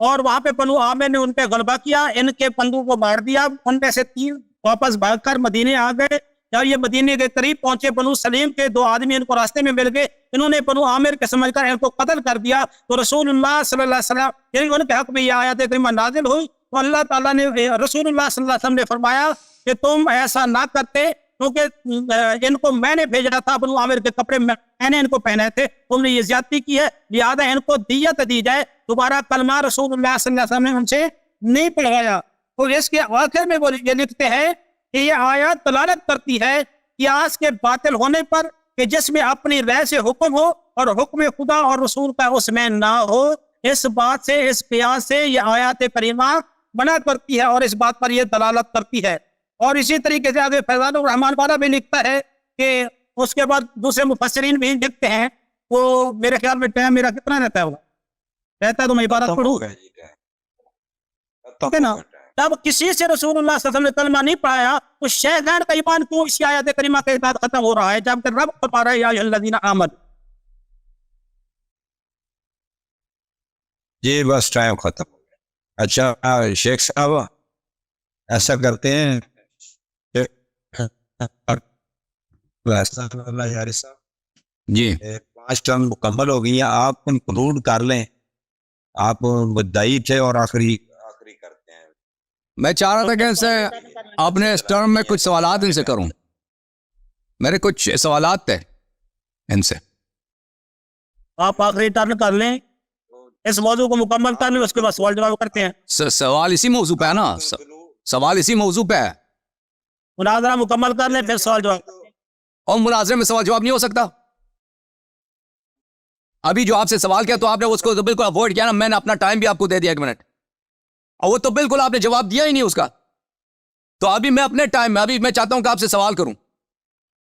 اور وہاں پہ بنو عامر نے ان پہ غلبہ کیا, ان کے بندوں کو مار دیا. ان میں سے 3 واپس بھاگ کر مدینے آ گئے. جب یہ مدینے کے قریب پہنچے, بنو سلیم کے 2 آدمی ان کو راستے میں مل گئے. انہوں نے بنو عامر کے سمجھ کر ان کو قتل کر دیا. تو رسول اللہ صلی اللہ علیہ وسلم یعنی ان کے حق میں یہ آیت کریمہ نازل ہوئی. تو اللہ تعالیٰ نے رسول اللہ صلی اللہ علیہ وسلم نے فرمایا کہ تم ایسا نہ کرتے, کیونکہ ان کو میں نے بھیجا تھا, بنو عامر کے کپڑے میں نے ان کو پہنے تھے, تم نے یہ زیادتی کی ہے, لہٰذا ان کو دیت دی جائے. دوبارہ کلمہ رسول اللہ صلی اللہ علیہ وسلم نے ان سے نہیں پڑھوایا. تو اس کے آخر میں وہ یہ لکھتے ہیں کہ یہ آیات دلالت کرتی ہے قیاس کے باطل ہونے پر, کہ جس میں اپنی رائے سے حکم ہو اور حکم خدا اور رسول کا اس میں نہ ہو. اس بات سے, اس قیاس سے یہ آیات کریمہ منع کرتی ہے اور اس بات پر یہ دلالت کرتی ہے. اور اسی طریقے سے آگے فیضان الرحمان والا بھی لکھتا ہے کہ اس کے بعد دوسرے مفسرین بھی لکھتے ہیں. وہ میرے خیال میں ٹائم میرا کتنا رہتا ہے, ہوگا رہتا ہے تو میں عبارت پڑھوں گا نا. جب کسی سے رسول اللہ صلی اللہ علیہ وسلم نے کلمہ نہیں پڑھایا تو شیطان کا ایمان کیوں اسی آیت کریمہ کے بعد ختم ہو رہا ہے, جبکہ رب فرما رہا ہے یا ایھا الذین آمنوا. جی بس ٹائم ختم ہو گیا. اچھا شیخ صاحب ایسا کرتے ہیں جی 5 ٹرم مکمل ہو گئی ہیں, آپ کنکلوڈ کر لیں. آپ مدعی تھے اور آخری کرتے ہیں. میں چاہ رہا تھا کہ ان سے اپنے اس ٹرم میں کچھ سوالات ان سے کروں. میرے کچھ سوالات تھے ان سے. آپ آخری ٹرن کر لیں, اس موضوع کو مکمل کر لیں, اس کے بعد سوال جواب کرتے ہیں. سوال اسی موضوع پہ ہے نا, سوال اسی موضوع پہ ہے. مناظرہ مکمل کر لیں پھر سوال جواب. اور مناظرے میں سوال جواب نہیں ہو سکتا. ابھی جو آپ سے سوال کیا تو آپ نے اس کو بالکل اوائڈ کیا نا. میں نے اپنا ٹائم بھی آپ کو دے دیا 1 منٹ, اور وہ تو بالکل آپ نے جواب دیا ہی نہیں اس کا. تو ابھی میں اپنے ٹائم میں ابھی میں چاہتا ہوں کہ آپ سے سوال کروں.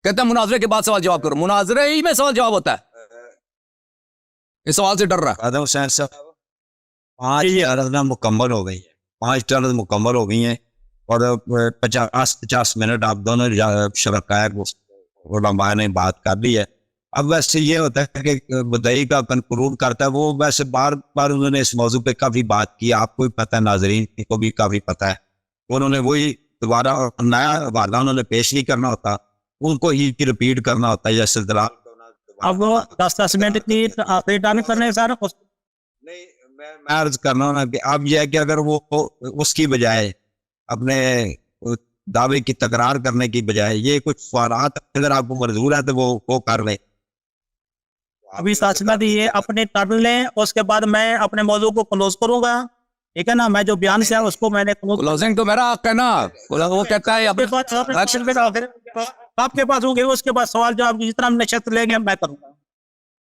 کہتا ہوں مناظرے کے بعد سوال جواب کروں. مناظرے ہی میں سوال جواب ہوتا ہے. اس سوال سے ڈر رہا. آدم حسین صاحب 5 ٹرن مکمل ہو گئی ہیں, 5 ٹرن مکمل ہو گئی ہیں, اور 50 منٹ آپ دونوں شرکائے علماء نے بات کر لی ہے. اب ویسے یہ ہوتا ہے کہ مدعی کا کنکلوڈ کرتا ہے, وہ ویسے بار بار انہوں نے اس موضوع پہ کافی بات کی, آپ کو بھی پتہ ہے, ناظرین کو بھی کافی پتہ ہے. انہوں نے وہی دوبارہ نیا حوالہ انہوں نے پیش نہیں کرنا ہوتا, ان کو ہی رپیٹ کرنا ہوتا ہے جیسے دلال. اب وہ 10 منٹ کی آخری ٹرن کرنے سارا نہیں, میں عرض کرنا ہوں کہ اب یہ ہے کہ اگر وہ اس کی بجائے اپنے دعوے کی تکرار کرنے کی بجائے یہ کچھ سوالات اگر آپ کو منظور ہے تو وہ کر لیں. ابھی ساتھ دیے اپنے ٹرن لیں, اس کے بعد میں اپنے موضوع کو کلوز کروں گا. ٹھیک ہے نا, میں جو بیان سے اس کو میں نے کلوزنگ تو میرا حق ہے نا. وہ کہتا ہے آپ کے پاس ہوں گے, اس کے بعد سوال جواب جتنا نشست لیں گے میں کروں گا.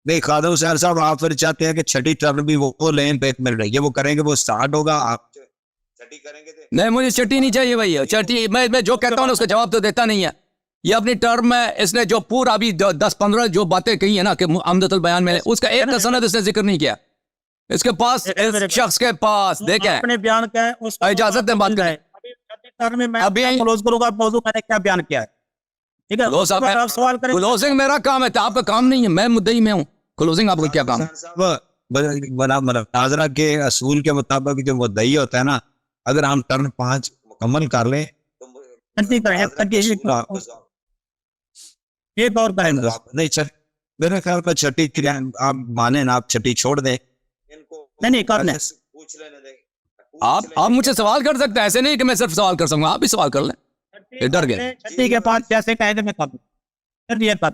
نہیں خادم حسین صاحب آپ پھر چاہتے ہیں کہ 6ٹی ٹرن بھی وہ لیں پہ 1 منٹ رہی ہے, وہ کریں گے, وہ سٹارٹ ہوگا, آپ 6ٹی کریں گے. نہیں مجھے چٹی نہیں چاہیے بھائی. چٹی میں جو کہتا ہوں اس کا جواب تو دیتا نہیں ہے. یہ اپنی ٹرم میں اس نے جو پورا ابھی 10-15 جو باتیں کہی ہیں نا کہ عمدۃ البیان میں, اس کا ایک سند اس نے ذکر نہیں کیا. اس کے پاس اس شخص کے پاس دیکھیں اپنے بیان کیا ہے اس اجازت دیں بات کریں. ابھی کلوز کروں گا موضوع میں نے کیا بیان کیا ہے. ٹھیک ہے, آپ سوال کریں. کلوزنگ میرا کام ہے, آپ کا کام نہیں ہے. میں مدعی میں ہوں, کلوزنگ آپ کا کیا کام ہے؟ مناظرہ کے اصول کے مطابق جو مدعی ہوتا ہے نا, اگر ہم ٹرن 5 مکمل کر لیں یہ طور پر نہیں, میرے خیال پر 6ٹی آپ مانیں نا, آپ 6ٹی چھوڑ دیں. نہیں کرنے آپ مجھ سے سوال کر سکتے ہیں, ایسے نہیں کہ میں صرف سوال کر سکوں, آپ بھی سوال کر لیں. ڈر گئے 6ٹی کے بعد جیسے کہے تھے میں کر دوں. پھر یہ کر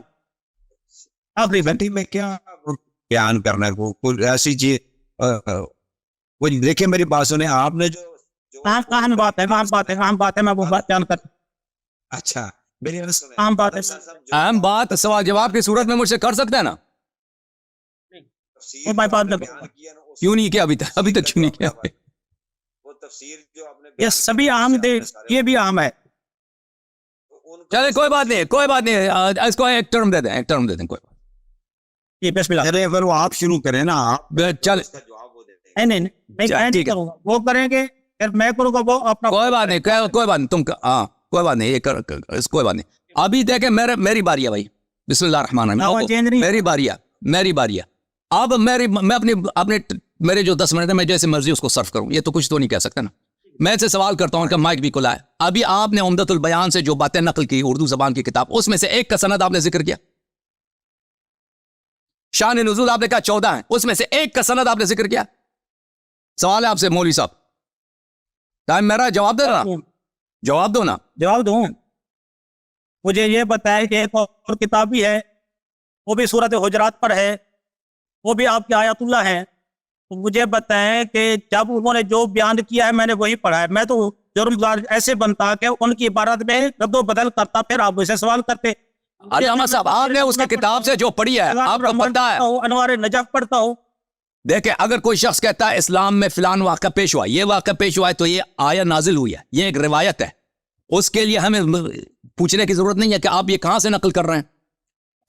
آخری گھنٹی میں کیا بیان کرنا ہے, کوئی ایسی چیز. وہ دیکھیں میری بات سنیں, آپ نے جو کہاں بات ہے میں وہ بات بیان کرتا. اچھا میری عام بات ہے, اہم بات سوال جواب کی صورت میں مجھ سے کر سکتے ہیں نا. کیوں نہیں کیا ابھی تک کیوں نہیں کیا؟ یہ سبھی عام دے, یہ بھی عام ہے. چلے کوئی بات نہیں, اس کو ایک ٹرم دے دیں, کوئی بات یہ بسم اللہ. اگر وہ آپ شروع کریں نا, آپ چل نہیں میں کروں گا, وہ کریں گے پھر میں کروں گا, وہ اپنا کوئی بات نہیں تم ہاں کوئی بات نہیں, کوئی بات نہیں. ابھی دیکھیں میری باری ہے بھائی. بسم اللہ الرحمن الرحیم. میری باری ہے. اب میں اپنے میرے جو 10 منٹ ہے میں جیسے مرضی اس کو صرف کروں, یہ تو کچھ تو نہیں کہہ سکتا نا. میں سے سوال کرتا ہوں کہ مائک بھی کھلا ہے. ابھی آپ نے عمدۃ البیان سے جو باتیں نقل کی اردو زبان کی کتاب, اس میں سے ایک کا سند آپ نے ذکر کیا. شان نزول آپ نے کہا 14 ہے, اس میں سے ایک کا سند آپ نے ذکر کیا. سوال ہے آپ سے مولوی صاحب, ٹائم میرا, جواب دے رہا, جواب دو نا. جواب دوں, مجھے یہ بتائے کہ ایک اور کتاب بھی ہے, وہ بھی صورت حجرات پر ہے, وہ بھی آپ کی آیات اللہ ہے. تو مجھے بتائیں کہ جب انہوں نے جو بیان کیا ہے میں نے وہی پڑھا ہے. میں تو جرمدار ایسے بنتا کہ ان کی عبارت میں رد و بدل کرتا, پھر آپ اسے سوال کرتے. علامہ صاحب آپ نے اس کی کتاب سے جو پڑھی ہے آپ کو پتہ ہے. انوار نجف پڑھتا ہوں. دیکھیں اگر کوئی شخص کہتا ہے اسلام میں فلان واقعہ پیش ہوا, یہ واقعہ پیش ہوا ہے, تو یہ آیت نازل ہوئی ہے, یہ ایک روایت ہے. اس کے لیے ہمیں پوچھنے کی ضرورت نہیں ہے کہ آپ یہ کہاں سے نقل کر رہے ہیں.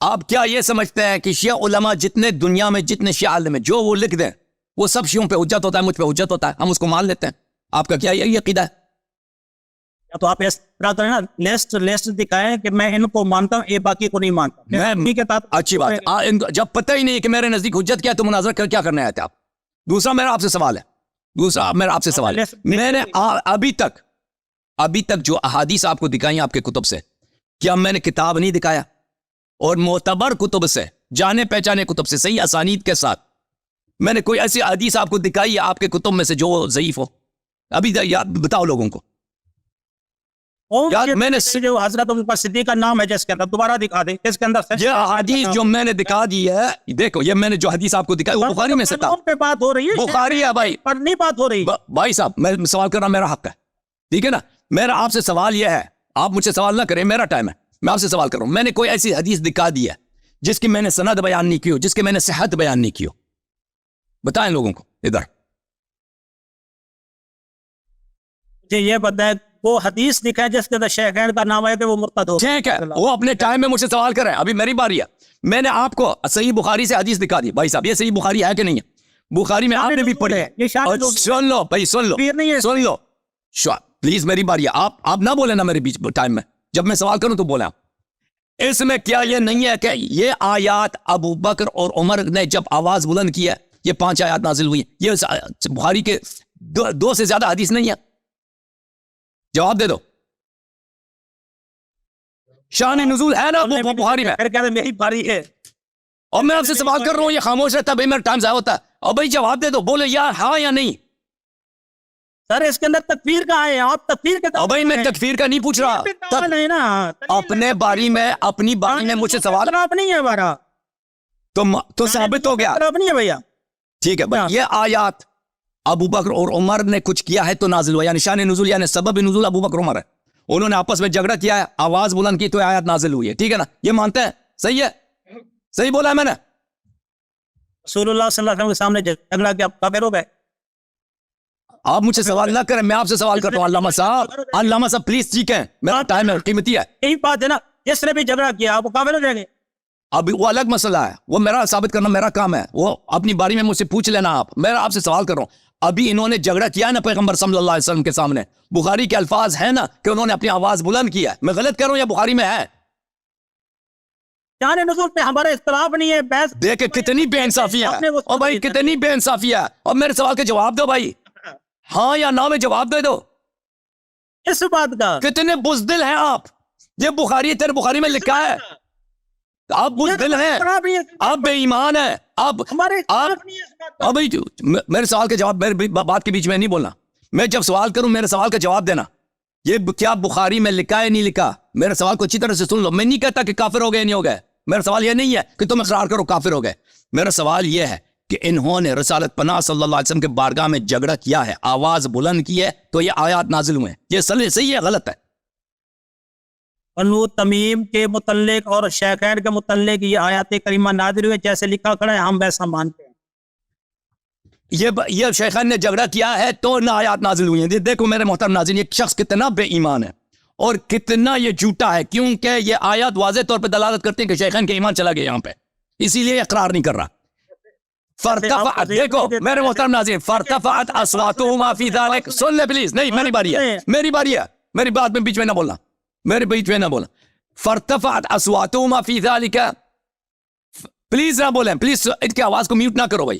آپ کیا یہ سمجھتے ہیں کہ شیعہ علماء جتنے دنیا میں جتنے شیعہ عالم ہیں جو وہ لکھ دیں وہ سب شیعوں پہ حجت ہوتا ہے, مجھ پہ حجت ہوتا ہے, ہم اس کو مان لیتے ہیں؟ آپ کا کیا یہی عقیدہ ہے؟ یا تو آپ اس طرح کریں نا, لیسٹ دکھائیں کہ میں ان کو مانتا ہوں, یہ باقی کو نہیں مانتا. اچھی بات, جب پتہ ہی نہیں کہ میرے نزدیک حجت کیا ہے تو مناظرہ کر کیا کرنے آئے تھے آپ؟ دوسرا میرا آپ سے سوال ہے, میں نے ابھی تک جو احادیث آپ کو دکھائی آپ کے کتب سے, کیا میں نے کتاب نہیں دکھایا؟ اور معتبر کتب سے, جانے پہچانے کتب سے, صحیح اسانید کے ساتھ میں نے کوئی ایسی حدیث آپ کو دکھائی ہے آپ کے کتب میں سے جو ضعیف ہو؟ ابھی بتاؤ لوگوں کو. میں نے جو حضرت ابوبکر صدیق کا نام ہے جس کے اندر, دوبارہ دکھا دیں اس کے اندر یہ حدیث جو میں نے دکھا دی ہے, دیکھو یہ میں نے جو حدیث آپ کو دکھائی وہ بخاری میں سے تھا. پہ بات ہو رہی ہے, بخاری ہے بھائی, پر نہیں بات ہو رہی. بھائی صاحب میں سوال کر رہا ہوں, میرا حق ہے, ٹھیک ہے نا. میرا آپ سے سوال یہ ہے, آپ مجھ سے سوال نہ کریں, میرا ٹائم ہے, میں آپ سے سوال کر رہا ہوں. میں نے کوئی ایسی حدیث دکھا دی ہے جس کی میں نے سند بیان نہیں کی ہو, جس کی میں نے صحت بیان نہیں کی ہو؟ بتائیں لوگوں کو. ادھر مجھے یہ بتائیں وہ حدیث دکھائے جس کے اندر شیخین کا نام ہے کہ وہ مرتد ہو. ٹھیک ہے, وہ اپنے ٹائم میں مجھ سے سوال کریں, ابھی میری باری ہے. میں نے آپ کو صحیح بخاری سے حدیث دکھا دی. بھائی صاحب یہ صحیح بخاری ہے کہ نہیں ہے؟ بخاری میں آپ نے بھی پڑھی ہے. سن لو بھائی, سن لو پلیز, میری باری ہے. آپ نہ بولیں نا میرے بیچ ٹائم میں, جب میں سوال کروں تو بولیں. اس میں کیا یہ نہیں ہے کہ یہ آیات ابو بکر اور عمر نے جب آواز بلند کی ہے یہ 5 آیات نازل ہوئی ہیں؟ یہ بخاری کے 2 سے زیادہ حدیث نہیں ہے. جواب دے دو. شان نزول ہے نا وہ بخاری میں, میری باری ہے, اور میں آپ سے سوال کر رہا ہوں, یہ خاموش رہتا ہے بھائی, میرا ٹائم ضائع ہوتا ہے. اور بھائی جواب دے دو, بولے یا ہاں یا نہیں. سر اس کے اندر تکفیر کہاں ہے؟ آپ تکفیر کے اور بھائی میں تکفیر کا نہیں پوچھ رہا, اپنے باری میں, اپنی باری میں مجھ سے سوال نہیں ہے ہمارا, تو ثابت ہو گیا. نہیں ہے بھیا, ٹھیک ہے بھائی, یہ آیات ابو بکر اور عمر نے کچھ کیا ہے تو نازل ہوا, یعنی شان نزول یعنی سبب نزول ابو بکر عمر ہے. انہوں نے آپس میں جھگڑا کیا ہے, آواز بلند کی تو آیات نازل ہوئی ہے. ٹھیک ہے نا, یہ مانتے ہیں؟ صحیح ہے, صحیح بولا ہے میں نے. رسول اللہ صلی اللہ علیہ وسلم کے سامنے جھگڑا کیا کافر ہو گئے؟ آپ مجھ سے سوال نہ کریں, میں آپ سے سوال کرتا ہوں. علامہ صاحب پلیز, ٹھیک ہے, میرا ٹائم ہے, قیمتی ہے. یہی بات ہے نا, جس نے بھی جھگڑا کیا وہ کافر ہو جائیں گے. اب وہ الگ مسئلہ ہے, وہ میرا ثابت کرنا میرا کام ہے, وہ اپنی باری میں مجھ سے پوچھ لینا. میں آپ سے سوال کر رہا ہوں, ابھی انہوں نے جھگڑا کیا نا پیغمبر صلی اللہ علیہ وسلم کے سامنے, بخاری کے الفاظ ہیں نا کہ انہوں نے اپنی آواز بلند کیا ہے. میں غلط کر رہا ہوں یا بخاری میں ہے؟ شان نزول پہ ہمارا اختلاف نہیں ہے. بحث دیکھیں کتنی بے انصافی ہے, اور بھائی کتنی بے انصافی ہے. اور میرے سوال کا جواب دو بھائی, ہاں یا نہ میں جواب دے دو. اس بات کا کتنے بزدل ہیں آپ. یہ بخاری تیرے بخاری میں لکھا ہے, آپ بزدل ہیں, آپ بے ایمان ہیں. آپ میرے سوال کا جواب, میرے بات کے بیچ میں نہیں بولنا. میں جب سوال کروں میرے سوال کا جواب دینا. یہ کیا بخاری میں لکھا ہے نہیں لکھا, میرے سوال کو اچھی طرح سے سن لو. میں نہیں کہتا کہ کافر ہو گئے نہیں ہو گئے, میرا سوال یہ نہیں ہے کہ تم اقرار کرو کافر ہو گئے. میرا سوال یہ ہے کہ انہوں نے رسالت پناہ صلی اللہ علیہ وسلم کے بارگاہ میں جھگڑا کیا ہے, آواز بلند کی ہے تو یہ آیات نازل ہوئے ہیں. یہ صحیح ہے غلط ہے؟ بنو تمیم کے متعلق اور شیخین کے متعلق یہ آیات کریمہ نازل ہوئے, جیسے لکھا کھڑا ہے ہم ویسا مانتے ہیں. یہ شیخین نے جھگڑا کیا ہے تو نہ آیات نازل ہوئی ہیں. دیکھو میرے محترم ناظرین, یہ شخص کتنا بے ایمان ہے اور کتنا یہ جھوٹا ہے, کیونکہ یہ آیات واضح طور پہ دلالت کرتے ہیں کہ شیخین کے ایمان چلا گیا یہاں پہ, اسی لیے اقرار نہیں کر رہا. فرتفعت, دیکھو میرے محترم ناظرین, فرتفعت اصواتہما فی ذلک. سن لے پلیز, نہیں میری باری ہے, میری باری ہے, میری بات میں بیچ میں نہ بولنا, میرے بیچ میں نہ بولنا. فرتفعت اصواتہما فی ذلک, پلیز نہ بولیں, پلیز ان کی آواز کو میوٹ نہ کرو بھائی.